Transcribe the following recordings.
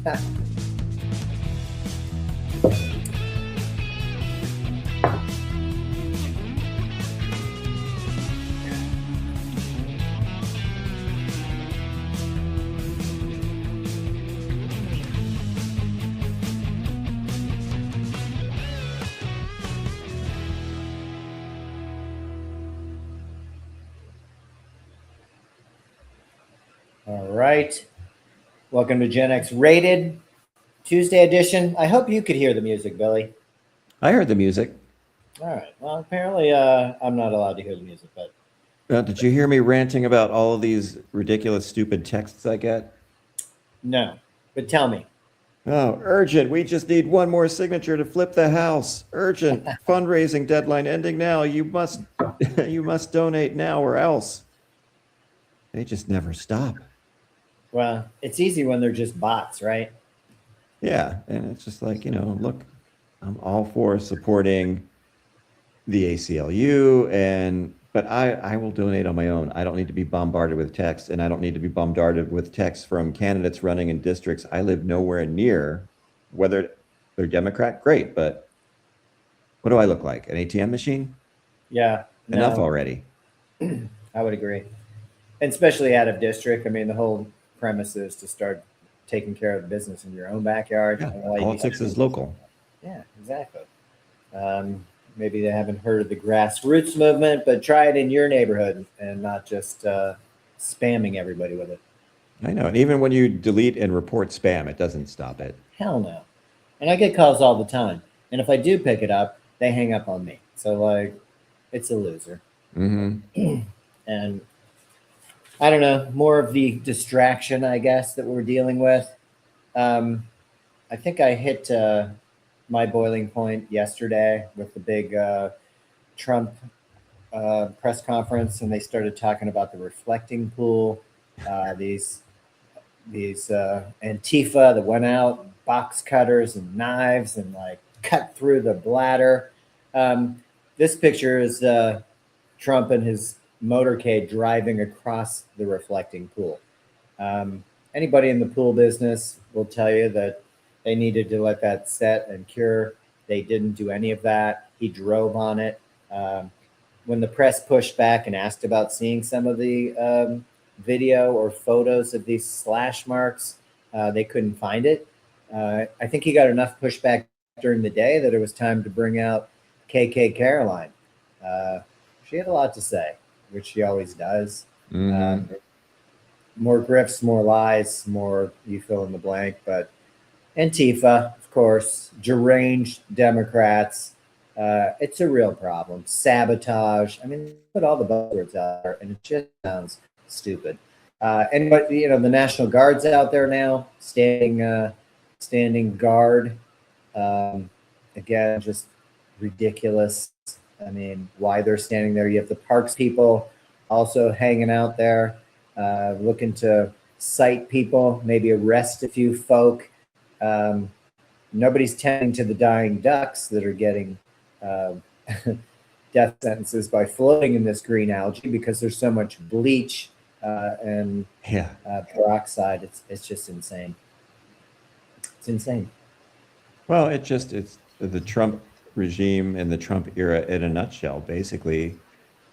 All right. Welcome to Gen X Rated Tuesday edition. I hope you could hear the music, Billy. I heard the music. All right. Well, apparently I'm not allowed to hear the music, but Did you hear me ranting about all of these ridiculous, stupid texts I get? no. But tell me. Oh, urgent. We just need one more signature to flip the house. Urgent. Fundraising deadline ending now. You must you must donate now or else. They just never stop. Well, it's easy when they're just bots, right? Yeah, and it's just like, look, I'm all for supporting the ACLU, but I will donate on my own. I don't need to be bombarded with text, and I don't need to be bombarded with text from candidates running in districts I live nowhere near. Whether they're Democrat, great, but what do I look like? An ATM machine? Yeah. Enough already. I would agree. And especially out of district. I mean, the whole premise is to start taking care of the business in your own backyard. Yeah, politics is local. Yeah, exactly. Maybe they haven't heard of the grassroots movement, but try it in your neighborhood and not just spamming everybody with it. I know. And even when you delete and report spam, it doesn't stop it. Hell no. And I get calls all the time. And if I do pick it up, they hang up on me. So, like, it's a loser. Mm-hmm. And I don't know, more of the distraction, I guess, that we're dealing with. I think I hit my boiling point yesterday with the big Trump press conference, and they started talking about the reflecting pool, these Antifa that went out, box cutters and knives, and like cut through the bladder. This picture is Trump and his motorcade driving across the reflecting pool. Anybody in the pool business will tell you that they needed to let that set and cure. They didn't do any of that. He drove on it. When the press pushed back and asked about seeing some of the video or photos of these slash marks, they couldn't find it. I think he got enough pushback during the day that it was time to bring out KK Caroline. She had a lot to say, which she always does. Mm-hmm. More grifts, more lies, more you fill in the blank. But Antifa, of course, deranged Democrats. It's a real problem. Sabotage. I mean, put all the buzzwords out there, and it just sounds stupid. But the National Guard's out there now, standing guard. Again, just ridiculous. I mean, why they're standing there? You have the parks people also hanging out there, looking to cite people, maybe arrest a few folk. Nobody's tending to the dying ducks that are getting death sentences by floating in this green algae because there's so much bleach and peroxide. It's just insane. It's insane. Well, it's the Trump regime and the Trump era in a nutshell. Basically,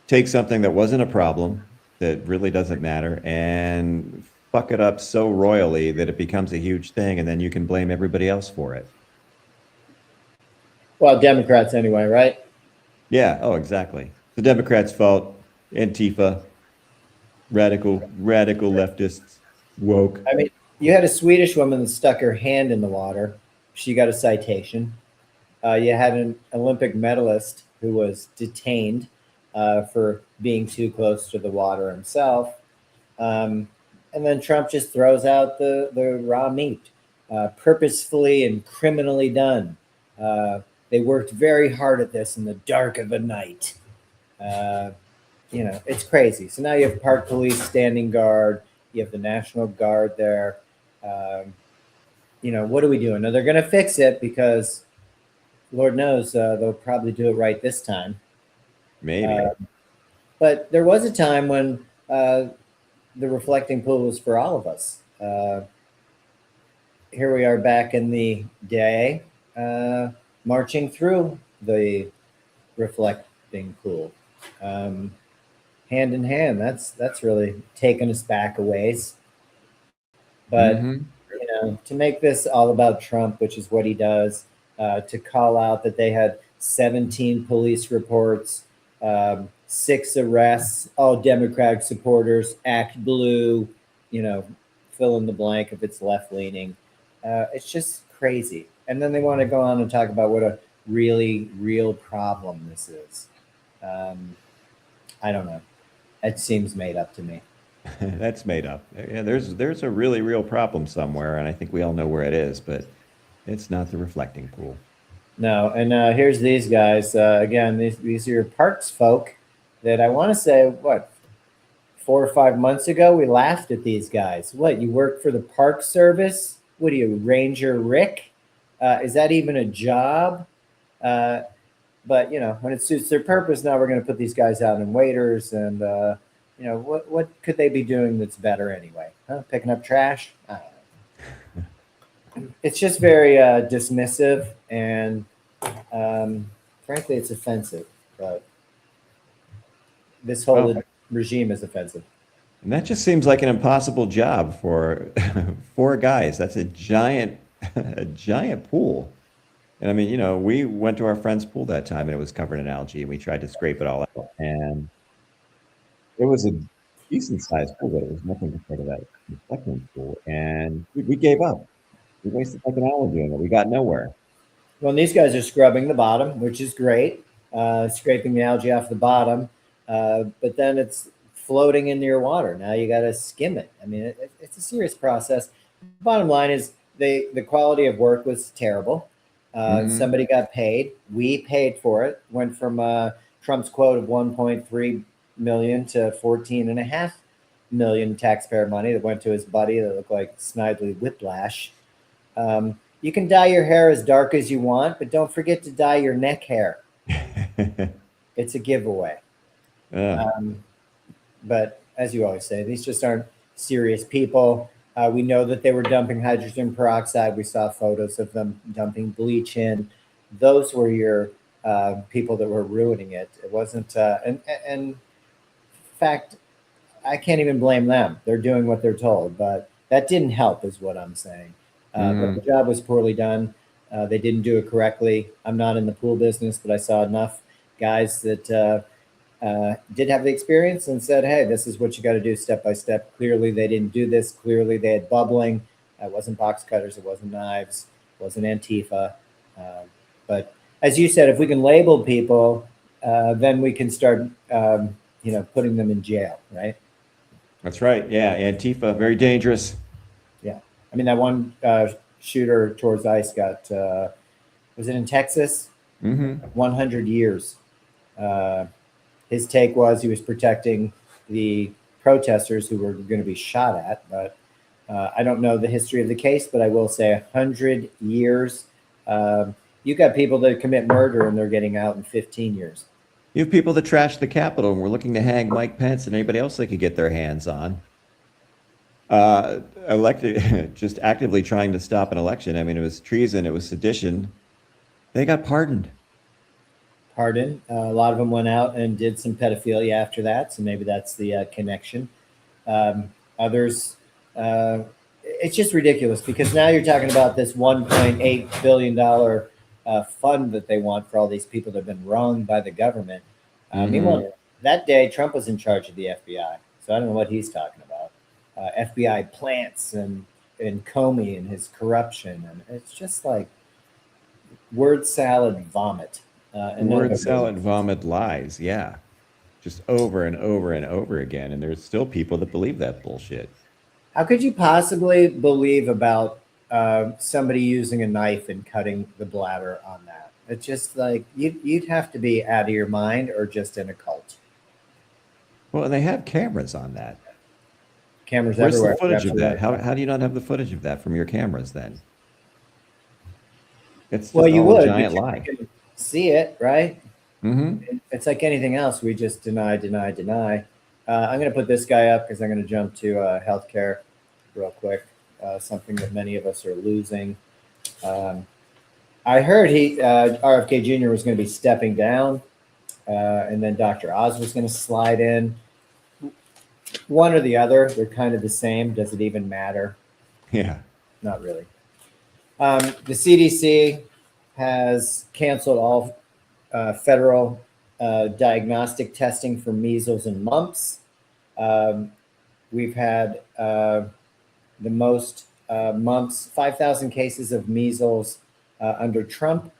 take something that wasn't a problem, that really doesn't matter, and fuck it up so royally that it becomes a huge thing, and then you can blame everybody else for it. Well, Democrats anyway, right? Yeah. Oh, exactly. The Democrats' fault. Antifa, radical leftists, woke. I mean, you had a Swedish woman that stuck her hand in the water. She got a citation. You had an Olympic medalist who was detained for being too close to the water himself. And then Trump just throws out the raw meat, purposefully and criminally done. They worked very hard at this in the dark of the night. It's crazy. So now you have park police standing guard. You have the National Guard there. What are we doing? Now they're going to fix it because Lord knows they'll probably do it right this time. Maybe. But there was a time when the reflecting pool was for all of us. here we are back in the day, marching through the reflecting pool, um, hand in hand. That's really taken us back a ways. But Mm-hmm. to make this all about Trump, which is what he does, to call out that they had 17 police reports, 6 arrests, all Democratic supporters, act blue, you know, fill in the blank if it's left leaning. It's just crazy. And then they want to go on and talk about what a really real problem this is. Um, I don't know. It seems made up to me. That's made up. Yeah, there's a really real problem somewhere, and I think we all know where it is, but it's not the reflecting pool. No, and here's these guys. Again, these are your parks folk that I want to say, what, 4 or 5 months ago, we laughed at these guys. What, you work for the Park Service? What are you, Ranger Rick? Is that even a job? Uh, but, when it suits their purpose, now we're going to put these guys out in waiters. And, what could they be doing that's better anyway? Huh? Picking up trash? I don't know. It's just very dismissive and frankly, it's offensive. But this whole Well, regime is offensive. and that just seems like an impossible job for 4 guys. That's a giant, a giant pool. And I mean, we went to our friend's pool that time and it was covered in algae and we tried to scrape it all out. And it was a decent sized pool, but it was nothing compared to that reflecting pool. And we gave up. We wasted like an hour doing it. We got nowhere. Well, and these guys are scrubbing the bottom, which is great, scraping the algae off the bottom. But then it's floating into your water. Now you got to skim it. I mean, it's a serious process. Bottom line is the quality of work was terrible. Hmm. Somebody got paid. We paid for it. Went from Trump's quote of 1.3 million to 14.5 million taxpayer money that went to his buddy that looked like Snidely Whiplash. You can dye your hair as dark as you want, but don't forget to dye your neck hair. It's a giveaway. Ugh. Um, but as you always say, these just aren't serious people. We know that they were dumping hydrogen peroxide. We saw photos of them dumping bleach in. Those were your people that were ruining it. It wasn't, and in fact, I can't even blame them. They're doing what they're told, but that didn't help, is what I'm saying. But the Mhm. job was poorly done. They didn't do it correctly. I'm not in the pool business, but I saw enough guys that did have the experience and said, "Hey, this is what you got to do step by step." Clearly, they didn't do this. Clearly, they had bubbling. It wasn't box cutters. It wasn't knives. It wasn't Antifa. Uh, but as you said, if we can label people, then we can start, putting them in jail, right? That's right. Yeah, Antifa, very dangerous. Yeah. I mean, that one shooter towards ICE got, was it in Texas? Hmm. 100 years. Uh, his take was he was protecting the protesters who were going to be shot at. But I don't know the history of the case, but I will say 100 years. You got people that commit murder and they're getting out in 15 years. You have people that trash the Capitol and we're looking to hang Mike Pence and anybody else they could get their hands on. Elected, just actively trying to stop an election. I mean, it was treason, it was sedition. They got pardoned. Pardon. A lot of them went out and did some pedophilia after that. So maybe that's the connection. Others, it's just ridiculous because now you're talking about this $1.8 billion fund that they want for all these people that have been wronged by the government. Hmm. Meanwhile, that day Trump was in charge of the FBI, so I don't know what he's talking about. FBI plants and Comey and his corruption, and it's just like word salad vomit, and none of Word it really salad, makes sense. vomit, lies. Yeah. Just over and over and over again. And there's still people that believe that bullshit. How could you possibly believe about somebody using a knife and cutting the bladder on that? It's just like you'd have to be out of your mind or just in a cult. Well, and they have cameras on that. Cameras Where's the everywhere. You're footage of that? absolutely How, right. how do you not have the footage of that from your cameras then? It's Well, just you all a would, but giant you lie. can see it, right? Hmm. It's like anything else. We just deny, deny, deny. I'm going to put this guy up because I'm going to jump to healthcare real quick. something that many of us are losing. I heard RFK Jr. was going to be stepping down, and then Dr. Oz was going to slide in. One or the other, they're kind of the same. Does it even matter? Yeah. Not really. The CDC has canceled all federal diagnostic testing for measles and mumps. We've had the most mumps, 5,000 cases of measles under Trump,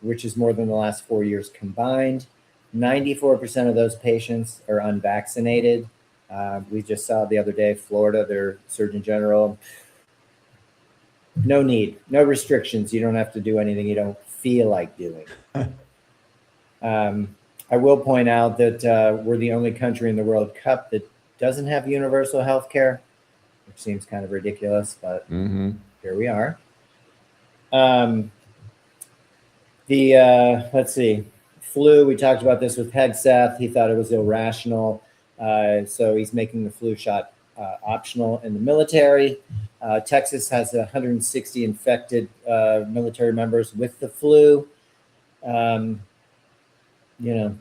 which is more than the last 4 years combined. 94% of those patients are unvaccinated. We just saw the other day, Florida, their Surgeon General, no need, no restrictions. You don't have to do anything you don't feel like doing. I will point out that we're the only country in the World Cup that doesn't have universal health care, which seems kind of ridiculous, but here we are. Let's see, flu, we talked about this with Hegseth. He thought it was irrational. So he's making the flu shot optional in the military. Texas has 160 infected military members with the flu. You know,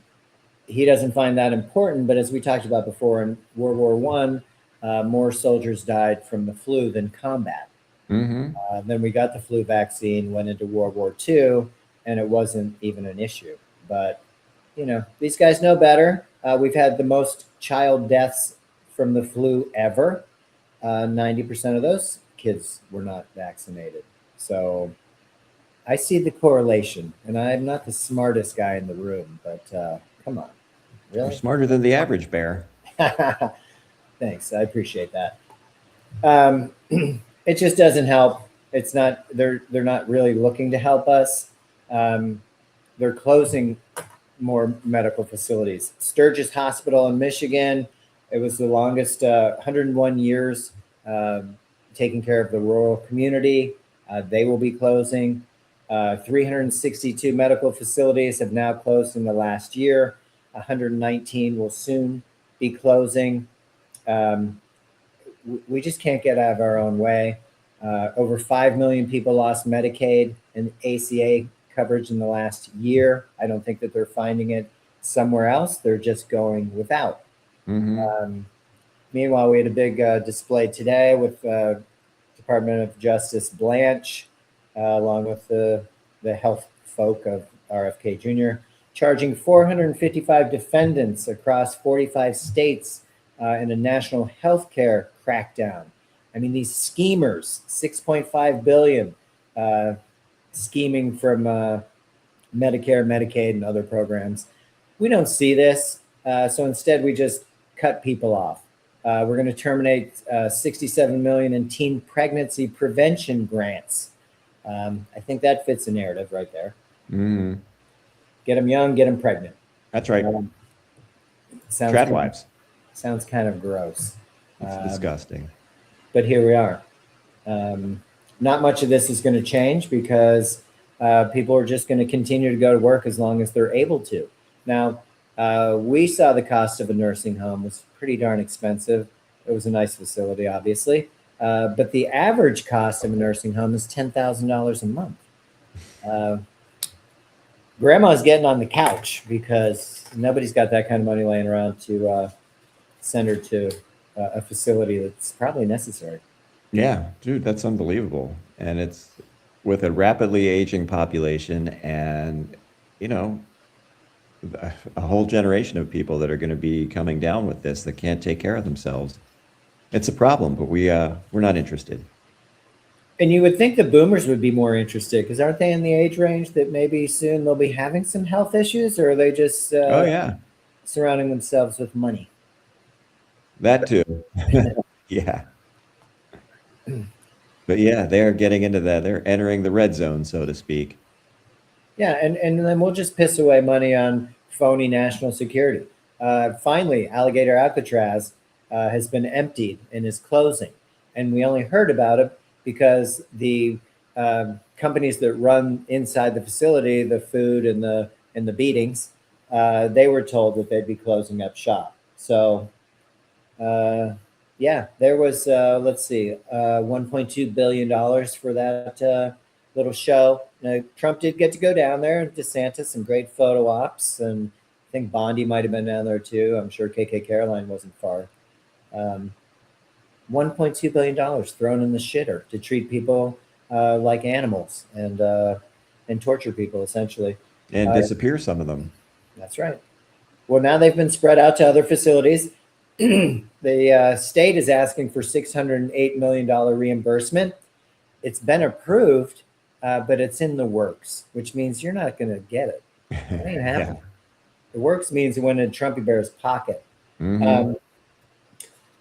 he doesn't find that important, but as we talked about before, in World War I, more soldiers died from the flu than combat. Then we got the flu vaccine, went into World War II, and it wasn't even an issue. But, you know, these guys know better. We've had the most child deaths from the flu ever. 90% of those kids were not vaccinated. So I see the correlation, and I'm not the smartest guy in the room, but come on. Really? You're smarter than the average bear. Thanks. I appreciate that. It just doesn't help. It's not, they're not really looking to help us. They're closing more medical facilities. Sturgis Hospital in Michigan, it was the longest, 101 years taking care of the rural community. They will be closing. 362 medical facilities have now closed in the last year. 119 will soon be closing. We just can't get out of our own way. Over 5 million people lost Medicaid and ACA coverage in the last year. I don't think that they're finding it somewhere else. They're just going without. Meanwhile, we had a big display today with Department of Justice Blanche, along with the health folk of RFK Jr., charging 455 defendants across 45 states in a national health care crackdown. I mean, these schemers, 6.5 billion scheming from Medicare, Medicaid, and other programs. We don't see this. So instead, we just cut people off. We're going to terminate 67 million in teen pregnancy prevention grants. I think that fits the narrative right there. Get them young, get them pregnant. That's right. Trad wives. Sounds kind of gross. It's disgusting. But here we are. Not much of this is going to change because people are just going to continue to go to work as long as they're able to. Now, we saw the cost of a nursing home was pretty darn expensive. It was a nice facility, obviously. But the average cost of a nursing home is $10,000 a month. Grandma's getting on the couch because nobody's got that kind of money laying around to send her to a facility that's probably necessary. Yeah, dude, that's unbelievable. And it's with a rapidly aging population and, you know, a whole generation of people that are going to be coming down with this that can't take care of themselves. It's a problem, but we're not interested. And you would think the boomers would be more interested because aren't they in the age range that maybe soon they'll be having some health issues, or are they just surrounding themselves with money? That too. Yeah. But yeah, they're getting into that. They're entering the red zone, so to speak. Yeah, and then we'll just piss away money on phony national security. Finally, Alligator Alcatraz has been emptied and is closing. And we only heard about it because the companies that run inside the facility, the food and the beatings, they were told that they'd be closing up shop. So Yeah, there was, let's see, $1.2 billion for that little show. Now, Trump did get to go down there, DeSantis, some great photo ops, and I think Bondi might have been down there too. I'm sure KK Caroline wasn't far. Um, $1.2 billion thrown in the shitter to treat people like animals and torture people, essentially. And Uh, disappear some of them. that's right. Well, now they've been spread out to other facilities. The state is asking for $608 million reimbursement. It's been approved, but it's in the works, which means you're not going to get it. It ain't happening. The works means it went in Trumpy Bear's pocket. Mhm.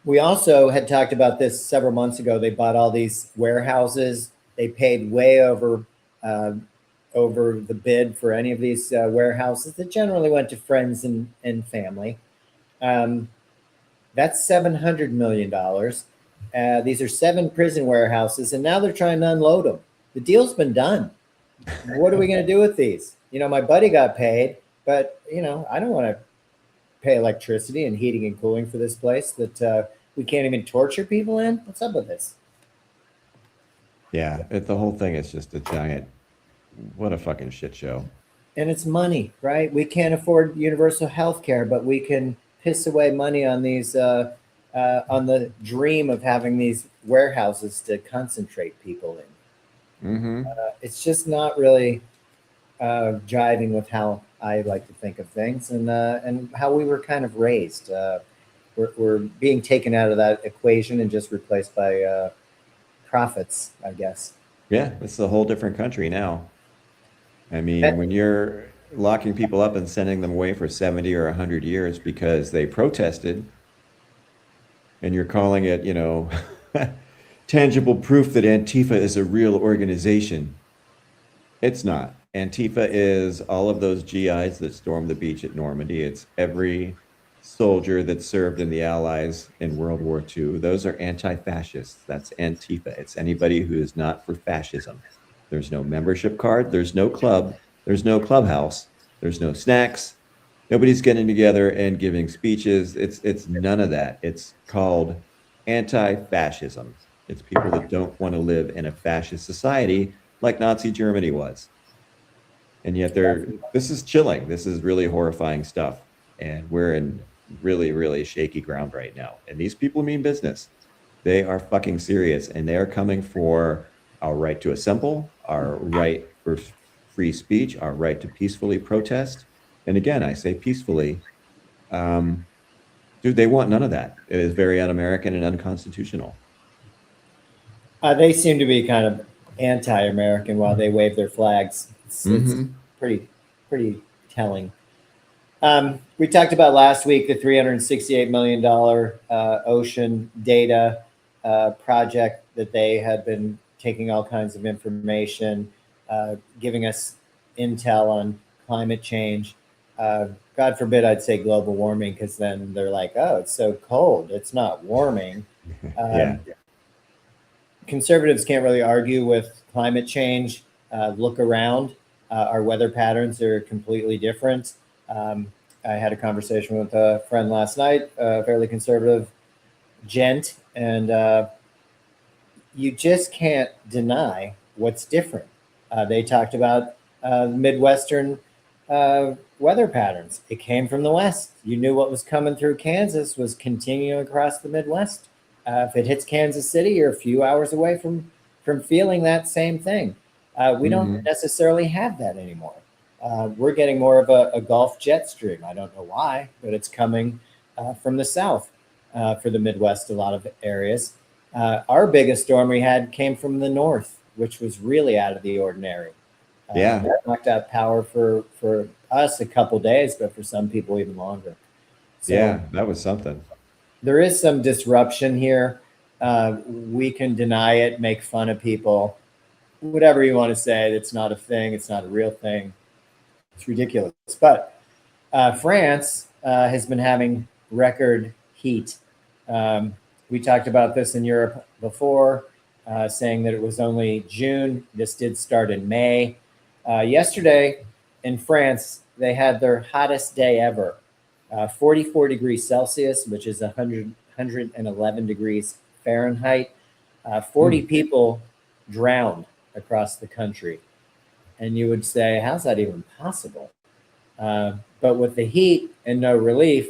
We also had talked about this several months ago. They bought all these warehouses. They paid way over the bid for any of these warehouses that generally went to friends and family. Um, that's $700 million. These are 7 prison warehouses, and now they're trying to unload them. The deal's been done. What are we going to do with these? My buddy got paid, but I don't want to pay electricity and heating and cooling for this place that we can't even torture people in. What's up with this? Yeah, the whole thing is just a giant, what a fucking shit show. And it's money, right? We can't afford universal health care, but we can piss away money on these on the dream of having these warehouses to concentrate people in. Mm-hmm. It's just not really jiving with how I like to think of things and how we were kind of raised. We're being taken out of that equation and just replaced by profits, I guess. Yeah, it's a whole different country now. I mean, That- when you're locking people up and sending them away for 70 or 100 years because they protested, and you're calling it, tangible proof that Antifa is a real organization. It's not. Antifa is all of those GIs that stormed the beach at Normandy. It's every soldier that served in the Allies in World War II. Those are anti-fascists. That's Antifa. It's anybody who is not for fascism. There's no membership card. There's no club. There's no clubhouse. There's no snacks. Nobody's getting together and giving speeches. It's none of that. It's called anti-fascism. It's people that don't want to live in a fascist society like Nazi Germany was. And yet this is chilling. This is really horrifying stuff. And we're in really, really shaky ground right now. And these people mean business. They are fucking serious, and they are coming for our right to assemble, our right for free speech, our right to peacefully protest. And again, I say peacefully. Dude, they want none of that. It is very un-American and unconstitutional. they seem to be kind of anti-American while they wave their flags. It's Mm-hmm. pretty telling. We talked about last week the $368 million ocean data project that they had been taking all kinds of information, giving us intel on climate change. God forbid I'd say global warming, because then they're like, oh, it's so cold. It's not warming. Yeah. Conservatives can't really argue with climate change. Look around. Our weather patterns are completely different. I had a conversation with a friend last night, a fairly conservative gent, and you just can't deny what's different. They talked about Midwestern weather patterns. It came from the West. You knew what was coming through Kansas was continuing across the Midwest. If it hits Kansas City, you're a few hours away from feeling that same thing. We don't necessarily have that anymore. We're getting more of a Gulf jet stream. I don't know why, but it's coming from the south for the Midwest, a lot of areas. Our biggest storm we had came from the north, which was really out of the ordinary. Yeah. That knocked out power for us a couple days, but for some people even longer. So Yeah, that was something. there is some disruption here. We can deny it, make fun of people, whatever you want to say. It's not a thing. It's not a real thing. It's ridiculous. But France has been having record heat. We talked about this in Europe before, saying that it was only June. This did start in May. Yesterday in France, they had their hottest day ever, 44 degrees Celsius, which is 111 degrees Fahrenheit. 40 people drowned across the country. And you would say, how's that even possible? But with the heat and no relief,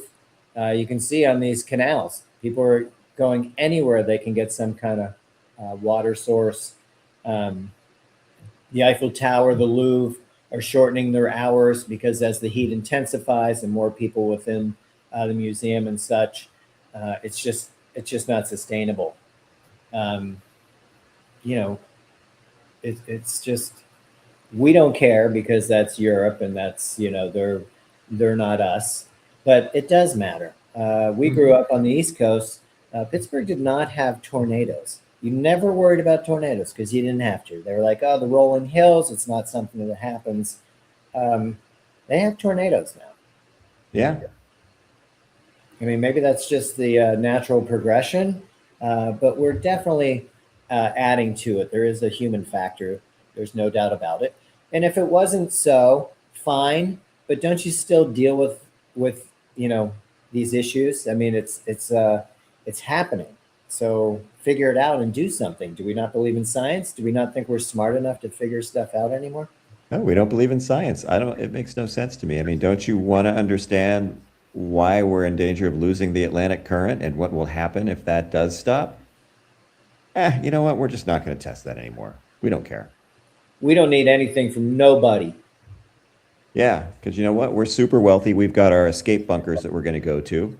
you can see on these canals, people are going anywhere they can get some kind of water source. The Eiffel Tower, the Louvre are shortening their hours because as the heat intensifies and more people within the museum and such, it's just not sustainable. Um, you know, it's just we don't care because that's Europe and that's they're not us, but it does matter. We grew up on the East Coast. Pittsburgh did not have tornadoes. You never worried about tornadoes because you didn't have to. They were like, oh, the rolling hills. It's not something that happens. They have tornadoes now. Yeah. I mean, maybe that's just the natural progression, but we're definitely adding to it. There is a human factor. There's no doubt about it. And if it wasn't so, fine. But don't you still deal with these issues? I mean, it's happening. So figure it out and do something. Do we not believe in science? Do we not think we're smart enough to figure stuff out anymore? No, we don't believe in science. I don't, it makes no sense to me. I mean, don't you want to understand why we're in danger of losing the Atlantic current and what will happen if that does stop? You know what? We're just not going to test that anymore. We don't care. We don't need anything from nobody. Yeah, because you know what? We're super wealthy. We've got our escape bunkers that we're going to go to.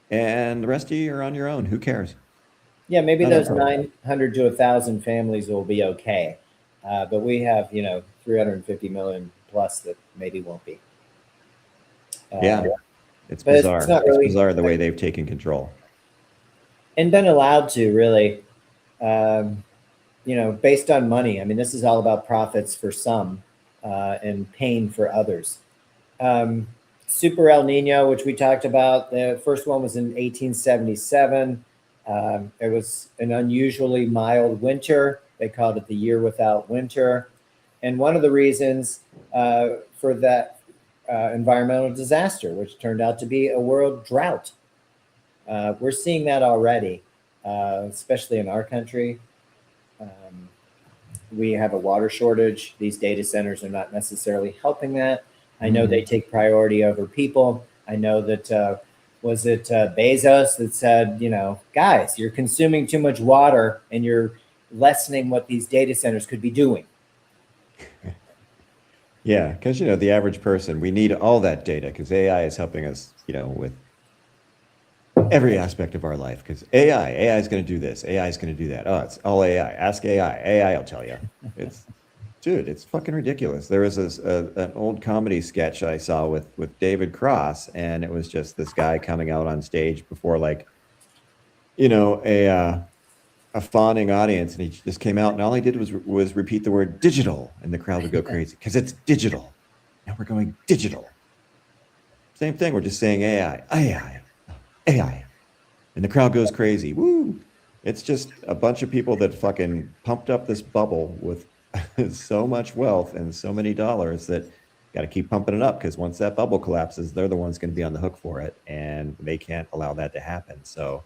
And the rest of you are on your own. Who cares? Yeah, maybe Not a those problem. 900 to 1,000 families will be okay. But we have, 350 million plus that maybe won't be. Yeah, it's But it's bizarre. not It's really, bizarre the way they've taken control. and been allowed to really, based on money. I mean, this is all about profits for some and pain for others. Um, Super El Nino, which we talked about, the first one was in 1877. It was an unusually mild winter. They called it the year without winter. And one of the reasons for that environmental disaster, which turned out to be a world drought. We're seeing that already, especially in our country. Um, we have a water shortage. These data centers are not necessarily helping that. I know they take priority over people. I know that was it Bezos that said, guys, you're consuming too much water and you're lessening what these data centers could be doing. Yeah, because the average person, we need all that data because AI is helping us, with every aspect of our life. Because AI is going to do this, AI is going to do that. Oh, it's all AI. Ask AI. AI will tell you. It's Dude, it's fucking ridiculous. There was an old comedy sketch I saw with David Cross, and it was just this guy coming out on stage before a fawning audience, and he just came out, and all he did was repeat the word digital, and the crowd would go crazy because it's digital. Now we're going digital. Same thing. We're just saying AI, and the crowd goes crazy. Woo! It's just a bunch of people that fucking pumped up this bubble with so much wealth and so many dollars that got to keep pumping it up because once that bubble collapses, they're the ones going to be on the hook for it, and they can't allow that to happen. So,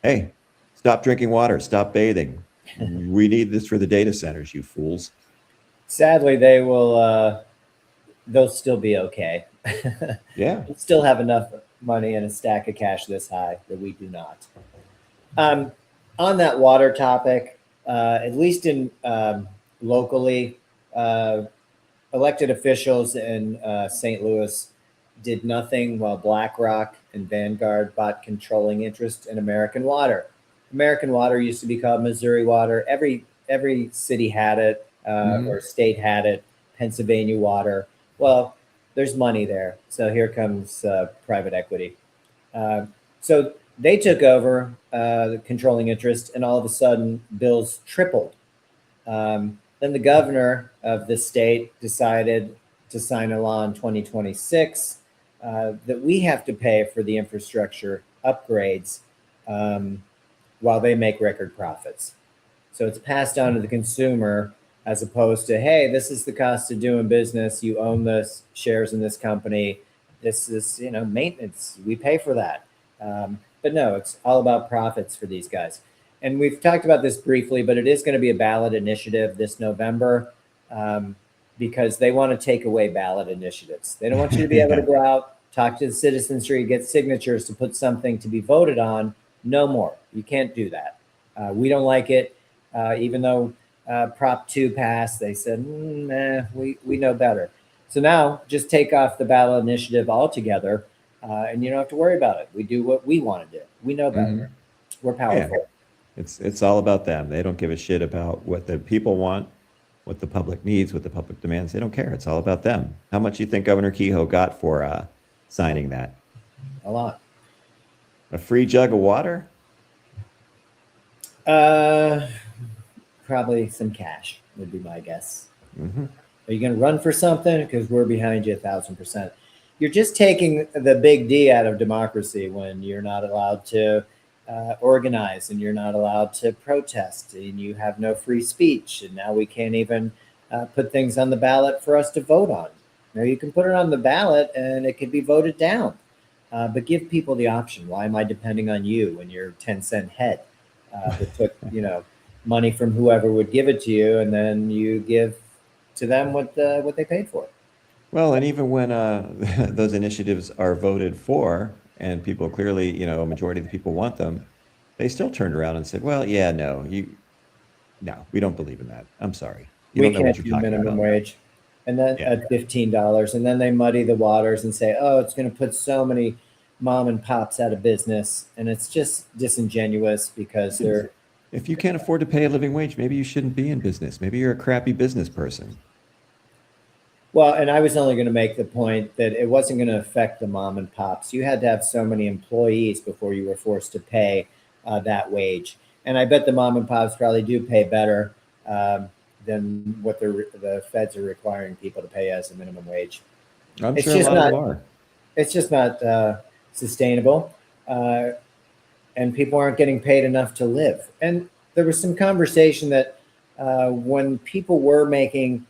hey, stop drinking water, stop bathing. We need this for the data centers, you fools. Sadly, they'll still be okay. Yeah. We'll still have enough money in a stack of cash this high that we do not. On that water topic, at least in locally, elected officials in St. Louis did nothing while BlackRock and Vanguard bought controlling interest in American Water. American Water used to be called Missouri Water. Every city had it, or state had it. Pennsylvania Water. Well, there's money there, so here comes private equity. So they took over the controlling interest, and all of a sudden, bills tripled. Then the governor of the state decided to sign a law in 2026 that we have to pay for the infrastructure upgrades while they make record profits. So it's passed on to the consumer as opposed to, hey, this is the cost of doing business. You own the shares in this company. This is, maintenance. We pay for that. But no, it's all about profits for these guys. And we've talked about this briefly, but it is going to be a ballot initiative this November, because they want to take away ballot initiatives. They don't want you to be able to go out, talk to the citizenry, get signatures to put something to be voted on. No more. You can't do that. We don't like it. Even though Prop 2 passed, they said, we know better. So now just take off the ballot initiative altogether, and you don't have to worry about it. We do what we want to do. We know better. We're powerful. Yeah. It's all about them. They don't give a shit about what the people want, what the public needs, what the public demands. They don't care. It's all about them. How much you think Governor Kehoe got for signing that? A lot. A free jug of water? Probably some cash would be my guess. Are you going to run for something? Because we're behind you 1,000%. You're just taking the big D out of democracy when you're not allowed to organize, and you're not allowed to protest, and you have no free speech, and now we can't even put things on the ballot for us to vote on. Now you can put it on the ballot and it could be voted down, but give people the option. Why am I depending on you when you're 10-cent head that took money from whoever would give it to you, and then you give to them what they paid for? Well, and even when those initiatives are voted for, and people clearly, a majority of the people want them, they still turned around and said, "Well, yeah, no, we don't believe in that. I'm sorry, we can't do minimum wage," and then at $15, and then they muddy the waters and say, "Oh, it's going to put so many mom and pops out of business," and it's just disingenuous because they're. If you can't afford to pay a living wage, maybe you shouldn't be in business. Maybe you're a crappy business person. Well, and I was only going to make the point that it wasn't going to affect the mom and pops. You had to have so many employees before you were forced to pay that wage. And I bet the mom and pops probably do pay better than what the feds are requiring people to pay as a minimum wage. I'm sure a lot of them are. It's just not sustainable. And people aren't getting paid enough to live. And there was some conversation that when people were making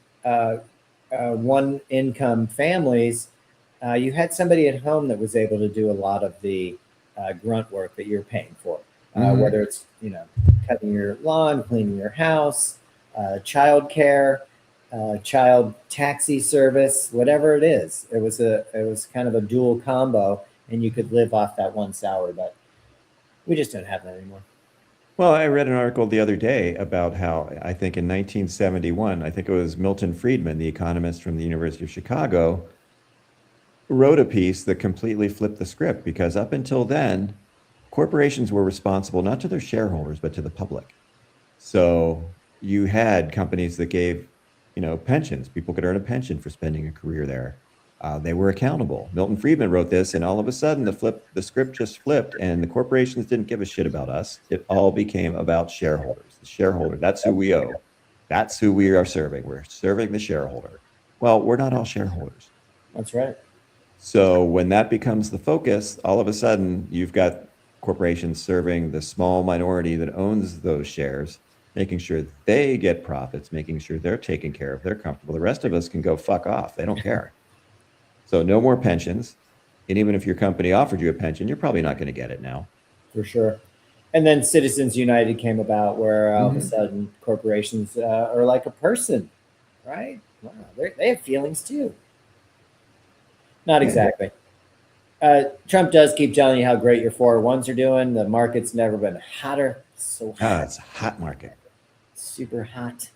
one income families, you had somebody at home that was able to do a lot of the grunt work that you're paying for, whether it's cutting your lawn, cleaning your house, child care, child taxi service, whatever it is. It was kind of a dual combo, and you could live off that one salary, but we just don't have that anymore. Well, I read an article the other day about how I think in 1971, I think it was Milton Friedman, the economist from the University of Chicago, wrote a piece that completely flipped the script, because up until then, corporations were responsible not to their shareholders, but to the public. So you had companies that gave, pensions. People could earn a pension for spending a career there. They were accountable. Milton Friedman wrote this, and all of a sudden the script just flipped, and the corporations didn't give a shit about us. It all became about shareholders. The shareholder, that's who we owe. That's who we are serving. We're serving the shareholder. Well, we're not all shareholders. That's right. So when that becomes the focus, all of a sudden you've got corporations serving the small minority that owns those shares, making sure they get profits, making sure they're taken care of, they're comfortable. The rest of us can go fuck off. They don't care. So no more pensions. And even if your company offered you a pension, you're probably not going to get it now. For sure. And then Citizens United came about, where all of a sudden corporations are like a person, right? Wow, they have feelings too. Not exactly. Trump does keep telling you how great your 401s are doing. The market's never been hotter. So hot. It's a hot market. Super hot,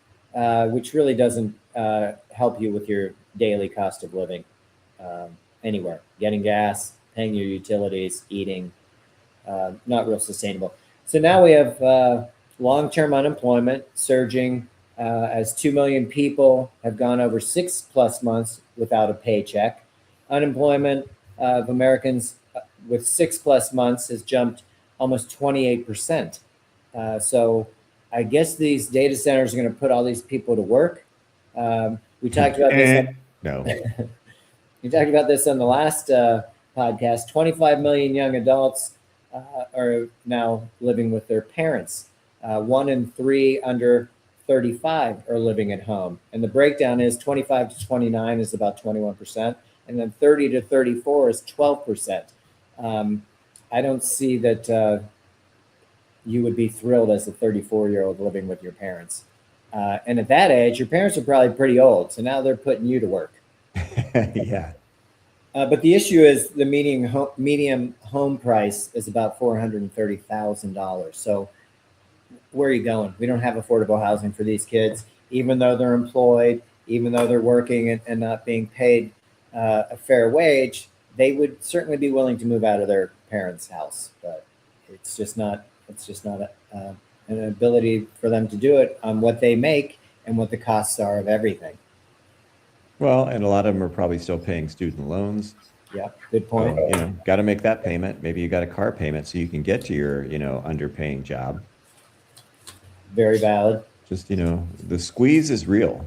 which really doesn't help you with your daily cost of living. Anywhere, getting gas, paying your utilities, eating, not real sustainable. So now we have long-term unemployment surging as 2 million people have gone over 6+ months without a paycheck. Unemployment of Americans with 6+ months has jumped almost 28%. So I guess these data centers are going to put all these people to work. We talked about this. No. We talked about this on the last podcast. 25 million young adults are now living with their parents. 1 in 3 under 35 are living at home. And the breakdown is 25 to 29 is about 21%. And then 30 to 34 is 12%. I don't see that you would be thrilled as a 34-year-old living with your parents. And at that age, your parents are probably pretty old, so now they're putting you to work. Yeah. But the issue is the medium home price is about $430,000. So where are you going? We don't have affordable housing for these kids, even though they're employed, even though they're working and not being paid a fair wage. They would certainly be willing to move out of their parents' house, but it's just not. It's just not an ability for them to do it on what they make and what the costs are of everything. Well, and a lot of them are probably still paying student loans. Yeah, good So, point. got to make that payment. Maybe you got a car payment so you can get to your, underpaying job. Very valid. Just, the squeeze is real.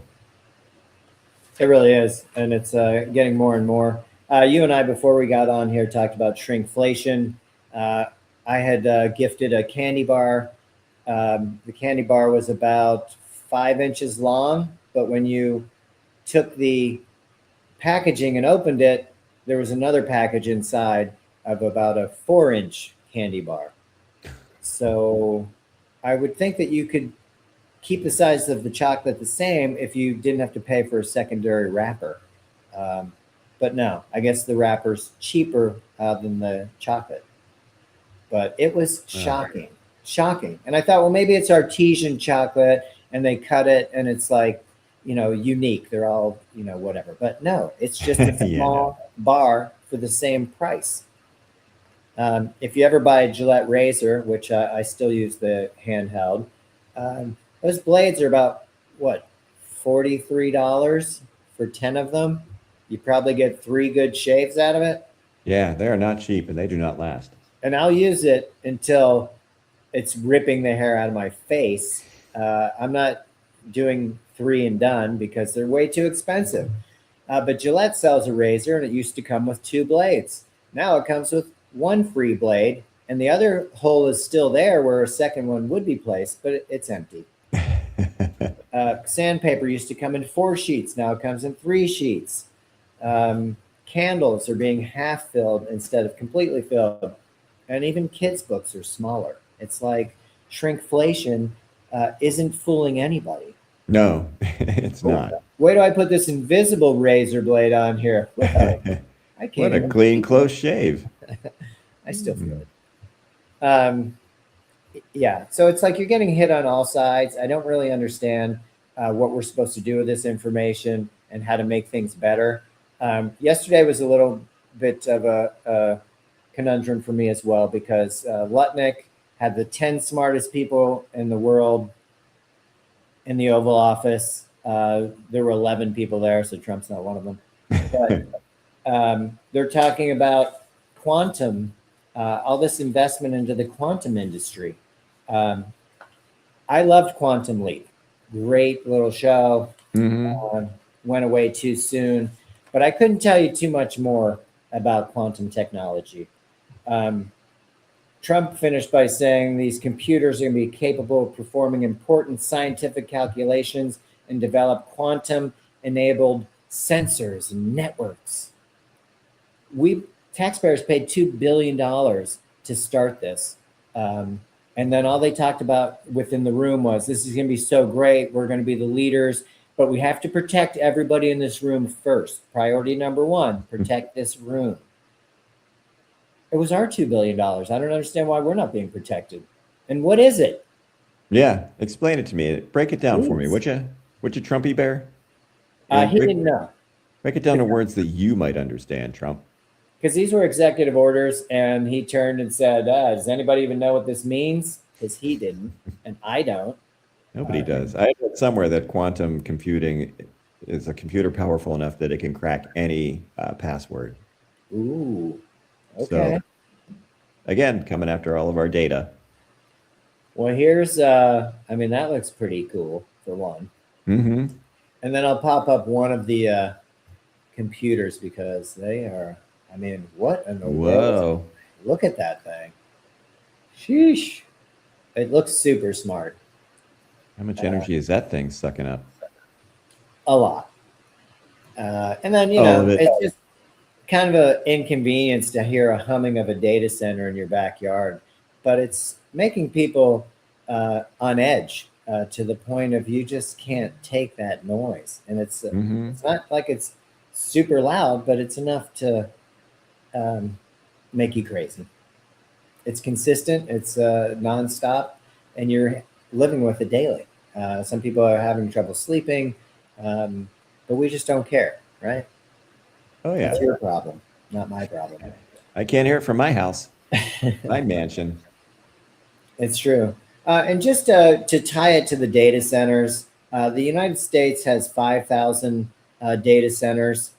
It really is, and it's getting more and more. You and I, before we got on here, talked about shrinkflation. I had gifted a candy bar. The candy bar was about 5 inches long, but when you took the packaging and opened it, there was another package inside of about a 4-inch candy bar. So I would think that you could keep the size of the chocolate the same if you didn't have to pay for a secondary wrapper. But no, I guess the wrapper's cheaper than the chocolate. But it was shocking, shocking. And I thought, well, maybe it's artesian chocolate and they cut it and it's like, unique. They're all, whatever. But no, it's just a small bar for the same price. If you ever buy a Gillette razor, which I still use the handheld, those blades are about what, $43 for 10 of them. You probably get 3 good shaves out of it. Yeah, they are not cheap and they do not last. And I'll use it until it's ripping the hair out of my face. I'm not doing 3 and done because they're way too expensive. But Gillette sells a razor and it used to come with 2 blades. Now it comes with 1 free blade and the other hole is still there where a second one would be placed, but it's empty. Sandpaper used to come in 4 sheets. Now it comes in 3 sheets. Candles are being half filled instead of completely filled. And even kids' books are smaller. It's like shrinkflation isn't fooling anybody. No, it's not. Where do I put this invisible razor blade on here? I can't. What a clean, close shave. I still feel it. Yeah, so it's like you're getting hit on all sides. I don't really understand what we're supposed to do with this information and how to make things better. Yesterday was a little bit of a conundrum for me as well because Lutnick had the 10 smartest people in the world in the Oval Office. There were 11 people there, so Trump's not one of them. But they're talking about quantum, all this investment into the quantum industry. I loved Quantum Leap. Great little show. Went away too soon. But I couldn't tell you too much more about quantum technology. Trump finished by saying these computers are going to be capable of performing important scientific calculations and develop quantum-enabled sensors and networks. We taxpayers paid $2 billion to start this. And then all they talked about within the room was, this is going to be so great. We're going to be the leaders, but we have to protect everybody in this room first. Priority number 1, protect this room. It was our $2 billion. I don't understand why we're not being protected. And what is it? Yeah, explain it to me. Break it down for me, would you? Would you, Trumpy Bear? He didn't know. Break it down to words that you might understand, Trump. Because these were executive orders, and he turned and said, does anybody even know what this means? Because he didn't, and I don't. Nobody does. I read somewhere that quantum computing is a computer powerful enough that it can crack any password. Ooh, okay. So, again, coming after all of our data. Well, here's, that looks pretty cool, for one. Mm-hmm. And then I'll pop up one of the computers because they are, what in the world? Look at that thing. Sheesh. It looks super smart. How much energy is that thing sucking up? A lot. And then, it's just kind of an inconvenience to hear a humming of a data center in your backyard, but it's making people on edge to the point of you just can't take that noise. And it's not like it's super loud, but it's enough to make you crazy. It's consistent, it's nonstop, and you're living with it daily. Some people are having trouble sleeping, but we just don't care, right? Oh yeah. That's your problem, not my problem. I can't hear it from my house, my mansion. It's true. And just to tie it to the data centers, the United States has 5,000 data centers.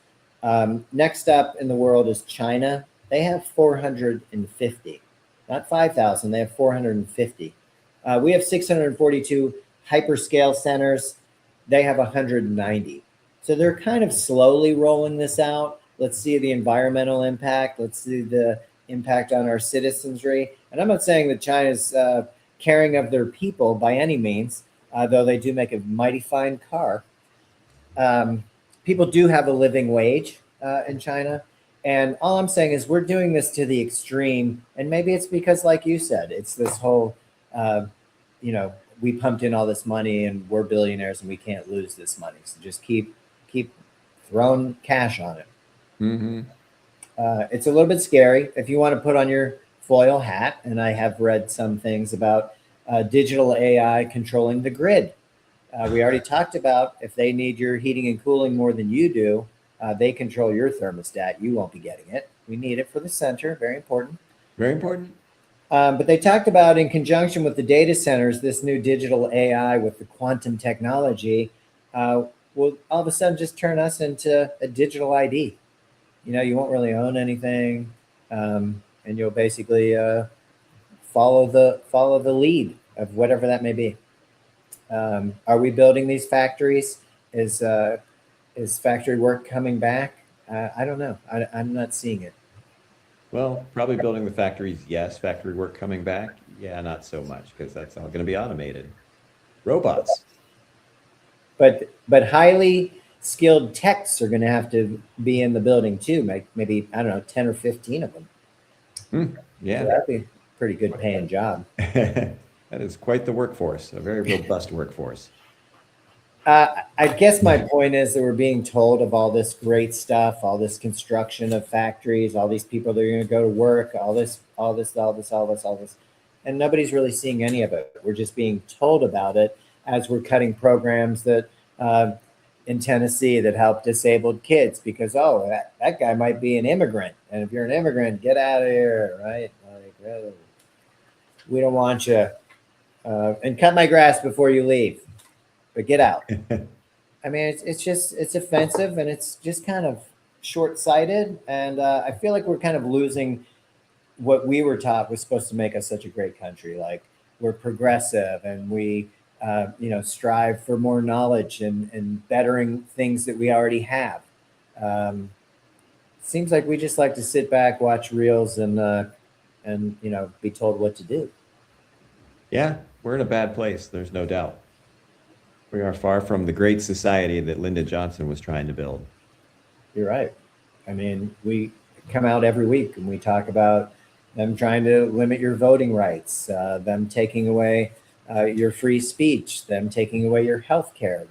Next up in the world is China. They have 450, not 5,000, they have 450. We have 642 hyperscale centers. They have 190. So they're kind of slowly rolling this out. Let's see the environmental impact. Let's see the impact on our citizenry. And I'm not saying that China's caring of their people by any means, though they do make a mighty fine car. People do have a living wage in China. And all I'm saying is we're doing this to the extreme. And maybe it's because, like you said, it's this whole, we pumped in all this money and we're billionaires and we can't lose this money. So just keep throwing cash on it. It's a little bit scary if you want to put on your foil hat. And I have read some things about digital AI controlling the grid. We already talked about if they need your heating and cooling more than you do, they control your thermostat. You won't be getting it. We need it for the center. Very important. Very important. But they talked about, in conjunction with the data centers, this new digital AI with the quantum technology will all of a sudden just turn us into a digital ID. You won't really own anything, and you'll basically follow the lead of whatever that may be. Are we building these factories? Is factory work coming back? I don't know. I'm not seeing it. Well, probably building the factories, yes. Factory work coming back, yeah, not so much, because that's all going to be automated. Robots. But highly skilled techs are going to have to be in the building too. Maybe, I don't know, 10 or 15 of them. Yeah. So that'd be a pretty good paying job. That is quite the workforce, a very robust workforce. I guess my point is that we're being told of all this great stuff, all this construction of factories, all these people that are going to go to work, all this, and nobody's really seeing any of it. We're just being told about it as we're cutting programs that in Tennessee that help disabled kids because, that guy might be an immigrant, and if you're an immigrant, get out of here, right? Like, we don't want you, and cut my grass before you leave. But get out. I mean, it's offensive and it's just kind of short-sighted. And I feel like we're kind of losing what we were taught was supposed to make us such a great country. Like we're progressive and we, strive for more knowledge and bettering things that we already have. Seems like we just like to sit back, watch reels and be told what to do. Yeah, we're in a bad place. There's no doubt. We are far from the great society that Lyndon Johnson was trying to build. You're right. I mean, we come out every week and we talk about them trying to limit your voting rights, them taking away your free speech, them taking away your health care,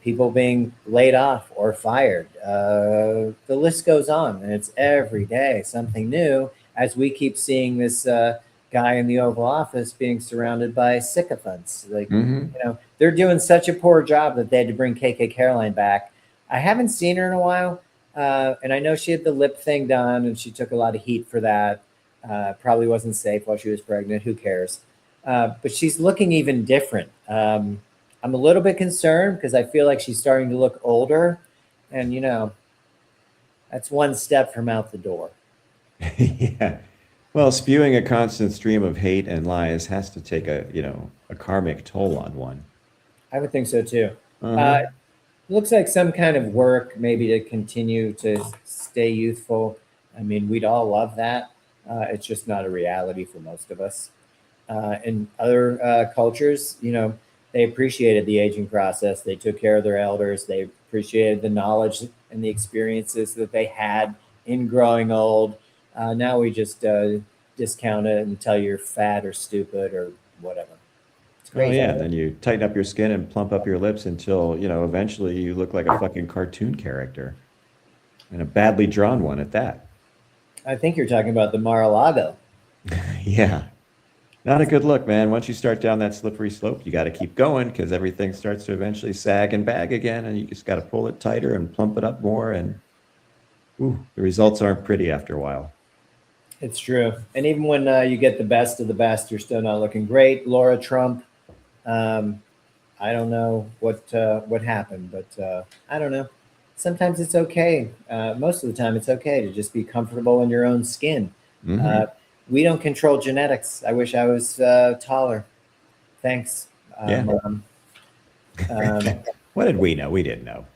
people being laid off or fired. The list goes on, and it's every day something new as we keep seeing this guy in the Oval Office being surrounded by sycophants. Like, they're doing such a poor job that they had to bring KK Caroline back. I haven't seen her in a while. And I know she had the lip thing done and she took a lot of heat for that. Probably wasn't safe while she was pregnant. Who cares? But she's looking even different. I'm a little bit concerned because I feel like she's starting to look older. And, that's one step from out the door. Yeah. Well, spewing a constant stream of hate and lies has to take a karmic toll on one. I would think so too. It looks like some kind of work maybe to continue to stay youthful. I mean, we'd all love that. It's just not a reality for most of us. In other cultures, they appreciated the aging process. They took care of their elders. They appreciated the knowledge and the experiences that they had in growing old. Now we just discount it and tell you you're fat or stupid or whatever. It's Oh crazy. yeah, and then you tighten up your skin and plump up your lips until, eventually you look like a fucking cartoon character. And a badly drawn one at that. I think you're talking about the Mar-a-Lago. Yeah. Not a good look, man. Once you start down that slippery slope, you got to keep going because everything starts to eventually sag and bag again, and you just got to pull it tighter and plump it up more. And the results aren't pretty after a while. It's true. And even when you get the best of the best, you're still not looking great. Laura Trump, I don't know what happened, but I don't know. Sometimes it's okay. Most of the time, it's okay to just be comfortable in your own skin. We don't control genetics. I wish I was taller. Thanks, Yeah. Mom. What did we know? We didn't know.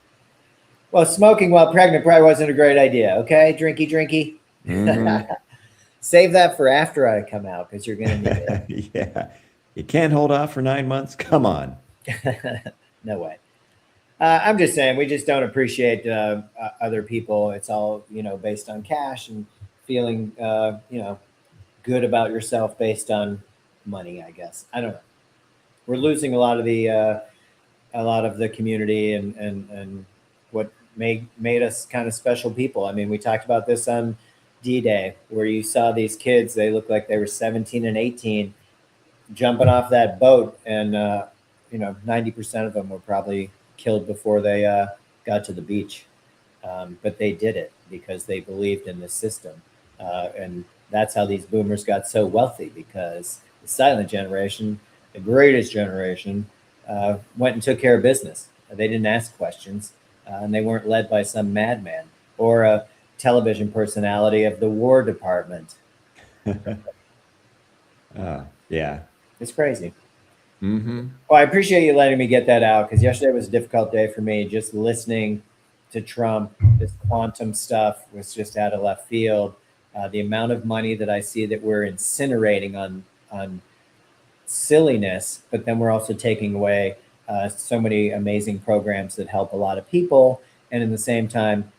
Well, smoking while pregnant probably wasn't a great idea. Okay, drinky. Save that for after I come out because you're gonna need it. Yeah. You can't hold off for 9 months? Come on. No way. I'm just saying we just don't appreciate other people. It's all based on cash and feeling good about yourself based on money. I guess I don't know. We're losing a lot of the community and what made us kind of special people. I mean, we talked about this on D-Day where you saw these kids. They looked like they were 17 and 18 jumping off that boat, and 90% of them were probably killed before they got to the beach. But they did it because they believed in the system. And that's how these boomers got so wealthy, because the silent generation, the greatest generation, went and took care of business. They didn't ask questions, and they weren't led by some madman or a television personality of the War Department. Yeah. It's crazy. Well, I appreciate you letting me get that out, because yesterday was a difficult day for me. Just listening to Trump, this quantum stuff was just out of left field. The amount of money that I see that we're incinerating on silliness, but then we're also taking away so many amazing programs that help a lot of people, and in the same time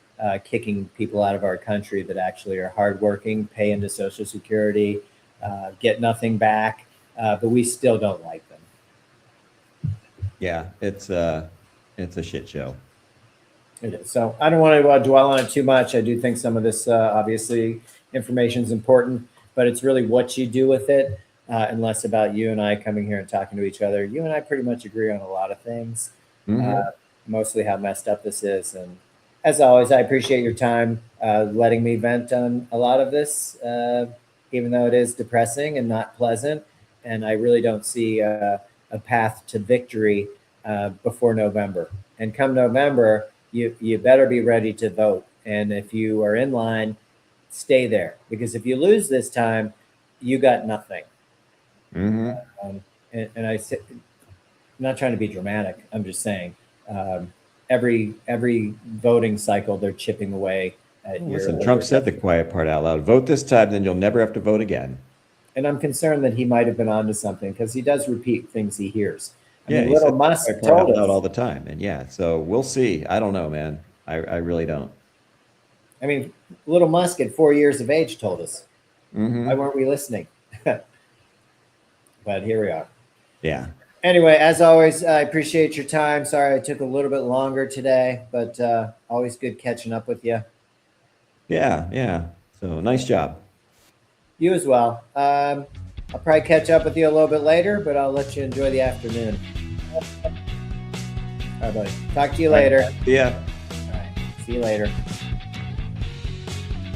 kicking people out of our country that actually are hardworking, pay into Social Security, get nothing back, but we still don't like them. Yeah, it's a shit show. It is. So I don't want to dwell on it too much. I do think some of this, obviously, information is important, but it's really what you do with it, and less about you and I coming here and talking to each other. You and I pretty much agree on a lot of things, mostly how messed up this is. And as always, I appreciate your time letting me vent on a lot of this, even though it is depressing and not pleasant. And I really don't see a path to victory before November. And come November, you better be ready to vote. And if you are in line, stay there, because if you lose this time, you got nothing. And I say, I'm not trying to be dramatic. I'm just saying, every voting cycle, they're chipping away at your. Listen, Trump said the quiet part out loud. Vote this time, then you'll never have to vote again. And I'm concerned that he might have been onto something, because he does repeat things he hears. I mean, he little said Musk the quiet part told out loud us all the time, and so we'll see. I don't know, man. I really don't. I mean, little Musk at 4 years of age told us. Why weren't we listening? But here we are. Yeah. Anyway, as always, I appreciate your time. Sorry I took a little bit longer today, but always good catching up with you. Yeah. So nice job. You as well. I'll probably catch up with you a little bit later, but I'll let you enjoy the afternoon. All right, buddy. Talk to you later. Yeah. All right. See you later.